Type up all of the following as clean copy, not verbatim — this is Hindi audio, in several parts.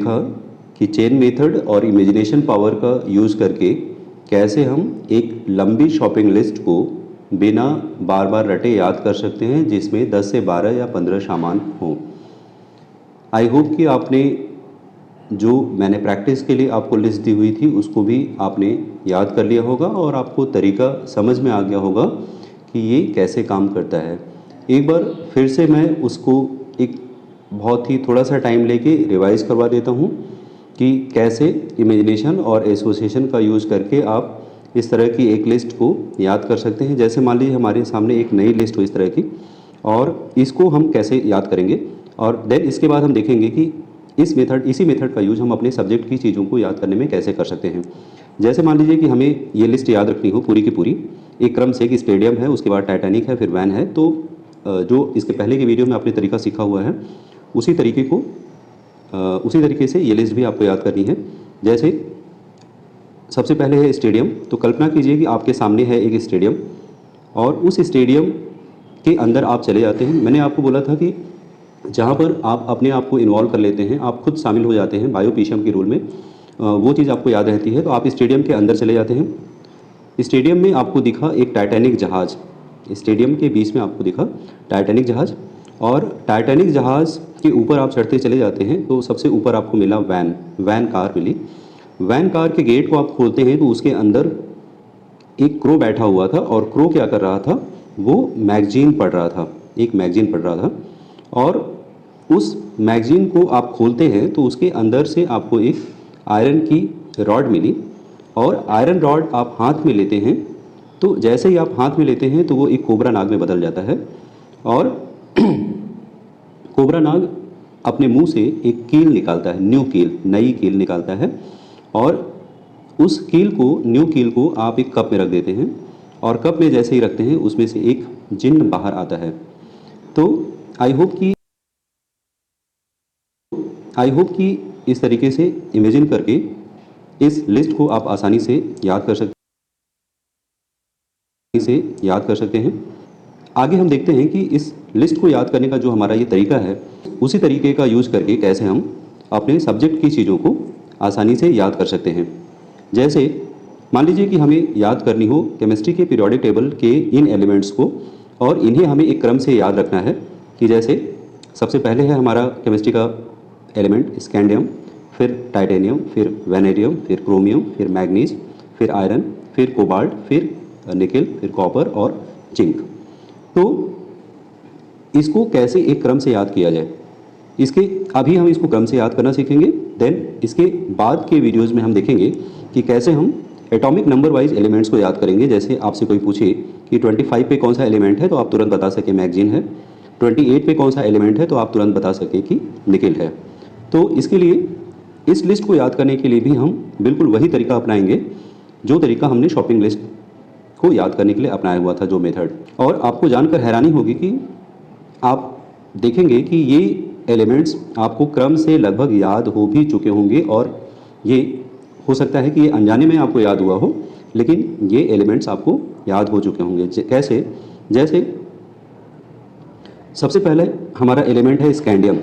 देखा कि चेन मेथड और इमेजिनेशन पावर का यूज़ करके कैसे हम एक लंबी शॉपिंग लिस्ट को बिना बार बार रटे याद कर सकते हैं, जिसमें 10 से 12 या 15 सामान हों। आई होप कि आपने जो मैंने प्रैक्टिस के लिए आपको लिस्ट दी हुई थी उसको भी आपने याद कर लिया होगा और आपको तरीका समझ में आ गया होगा कि ये कैसे काम करता है। एक बार फिर से मैं उसको एक बहुत ही थोड़ा सा टाइम लेके रिवाइज़ करवा देता हूँ कि कैसे इमेजिनेशन और एसोसिएशन का यूज़ करके आप इस तरह की एक लिस्ट को याद कर सकते हैं। जैसे मान लीजिए हमारे सामने एक नई लिस्ट हो इस तरह की, और इसको हम कैसे याद करेंगे, और देन इसके बाद हम देखेंगे कि इसी मेथड का यूज़ हम अपने सब्जेक्ट की चीज़ों को याद करने में कैसे कर सकते हैं। जैसे मान लीजिए कि हमें ये लिस्ट याद रखनी हो पूरी की पूरी एक क्रम से, कि स्टेडियम है, उसके बाद टाइटैनिक है, फिर वैन है। तो जो इसके पहले के वीडियो में आपने तरीका सीखा हुआ है उसी तरीके से ये लिस्ट भी आपको याद करनी है। जैसे सबसे पहले है स्टेडियम। तो कल्पना कीजिए कि आपके सामने है एक स्टेडियम और उस स्टेडियम के अंदर आप चले जाते हैं। मैंने आपको बोला था कि जहाँ पर आप अपने आप को इन्वॉल्व कर लेते हैं, आप खुद शामिल हो जाते हैं बायोपीशियम के रूल में, वो चीज़ आपको याद रहती है। तो आप स्टेडियम के अंदर चले जाते हैं। स्टेडियम में आपको दिखा एक टाइटैनिक जहाज़, स्टेडियम के बीच में आपको दिखा टाइटैनिक जहाज़, और टाइटैनिक जहाज़ के ऊपर आप चढ़ते चले जाते हैं तो सबसे ऊपर आपको मिला वैन कार मिली। वैन कार के गेट को आप खोलते हैं तो उसके अंदर एक क्रो बैठा हुआ था, और क्रो क्या कर रहा था, वो मैगजीन पढ़ रहा था, एक मैगजीन पढ़ रहा था। और उस मैगजीन को आप खोलते हैं तो उसके अंदर से आपको एक आयरन की रॉड मिली, और आयरन रॉड आप हाथ में लेते हैं तो जैसे ही आप हाथ में लेते हैं तो वो एक कोबरा नाग में बदल जाता है, और कोबरा नाग अपने मुंह से एक कील निकालता है, नई कील निकालता है, और उस न्यू कील को आप एक कप में रख देते हैं, और कप में जैसे ही रखते हैं उसमें से एक जिन्न बाहर आता है। तो आई होप कि इस तरीके से इमेजिन करके इस लिस्ट को आप आसानी से याद कर सकते हैं। आगे हम देखते हैं कि इस लिस्ट को याद करने का जो हमारा ये तरीका है, उसी तरीके का यूज़ करके कैसे हम अपने सब्जेक्ट की चीज़ों को आसानी से याद कर सकते हैं। जैसे मान लीजिए कि हमें याद करनी हो केमिस्ट्री के पीरियोडिक टेबल के इन एलिमेंट्स को, और इन्हें हमें एक क्रम से याद रखना है कि जैसे सबसे पहले है हमारा केमिस्ट्री का एलिमेंट स्कैंडियम, फिर टाइटेनियम, फिर वैनेडियम, फिर क्रोमियम, फिर मैग्नीज, फिर आयरन, फिर कोबाल्ट, फिर निकेल, फिर कॉपर और जिंक। तो इसको कैसे एक क्रम से याद किया जाए, अभी हम इसको क्रम से याद करना सीखेंगे। देन इसके बाद के वीडियोज़ में हम देखेंगे कि कैसे हम एटॉमिक नंबर वाइज एलिमेंट्स को याद करेंगे। जैसे आपसे कोई पूछे कि 25 पे कौन सा एलिमेंट है तो आप तुरंत बता सकें मैगजीन है, 28 पे कौन सा एलिमेंट है तो आप तुरंत बता सकें कि निकेल है। तो इसके लिए इस लिस्ट को याद करने के लिए भी हम बिल्कुल वही तरीका अपनाएंगे जो तरीका हमने शॉपिंग लिस्ट को याद करने के लिए अपनाया हुआ था, जो मेथड। और आपको जानकर हैरानी होगी कि आप देखेंगे कि ये एलिमेंट्स आपको क्रम से लगभग याद हो भी चुके होंगे, और ये हो सकता है कि ये अनजाने में आपको याद हुआ हो, लेकिन ये एलिमेंट्स आपको याद हो चुके होंगे। कैसे? जैसे सबसे पहले हमारा एलिमेंट है स्कैंडियम,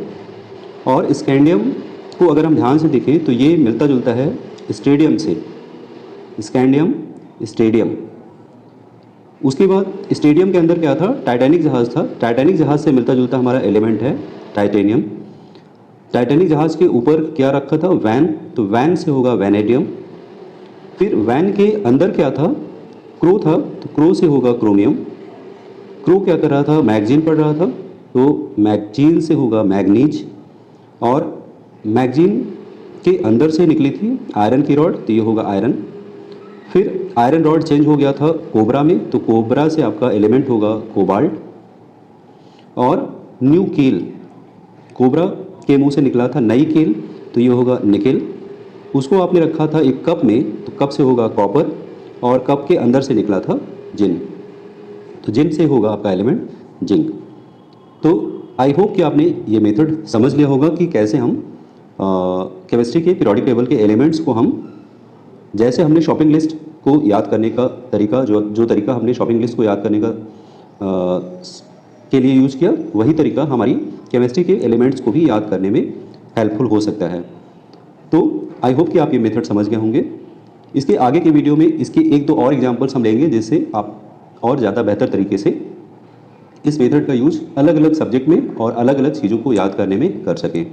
और स्कैंडियम को अगर हम ध्यान से देखें तो ये मिलता जुलता है स्टेडियम से, स्कैंडियम स्टेडियम। उसके बाद स्टेडियम के अंदर क्या था, टाइटैनिक जहाज़ था। टाइटैनिक जहाज़ से मिलता जुलता हमारा एलिमेंट है टाइटेनियम। टाइटैनिक जहाज़ के ऊपर क्या रखा था, वैन, तो वैन से होगा वैनेडियम। फिर वैन के अंदर क्या था, क्रो था, तो क्रो से होगा क्रोमियम। क्रो क्या कर रहा था, मैगजीन पढ़ रहा था, तो मैगजीन से होगा मैग्नीज। और मैगजीन के अंदर से निकली थी आयरन की रॉड, तो ये होगा आयरन। फिर आयरन रॉड चेंज हो गया था कोबरा में, तो कोबरा से आपका एलिमेंट होगा कोबाल्ट। और न्यू कील, कोबरा के मुंह से निकला था नई कील, तो ये होगा निकेल। उसको आपने रखा था एक कप में, तो कप से होगा कॉपर, और कप के अंदर से निकला था जिन, तो जिन से होगा आपका एलिमेंट जिंक। तो आई होप कि आपने ये मेथड समझ लिया होगा कि कैसे हम केमिस्ट्री के पीरियोडिक टेबल के एलिमेंट्स को हम, जैसे हमने शॉपिंग लिस्ट को याद करने का तरीका, जो तरीका हमने शॉपिंग लिस्ट को याद करने का के लिए यूज़ किया, वही तरीका हमारी केमिस्ट्री के एलिमेंट्स को भी याद करने में हेल्पफुल हो सकता है। तो आई होप कि आप ये मेथड समझ गए होंगे। इसके आगे के वीडियो में इसके एक दो और एग्जाम्पल्स हम लेंगे, जिससे आप और ज़्यादा बेहतर तरीके से इस मेथड का यूज अलग अलग सब्जेक्ट में और अलग अलग चीज़ों को याद करने में कर सकें।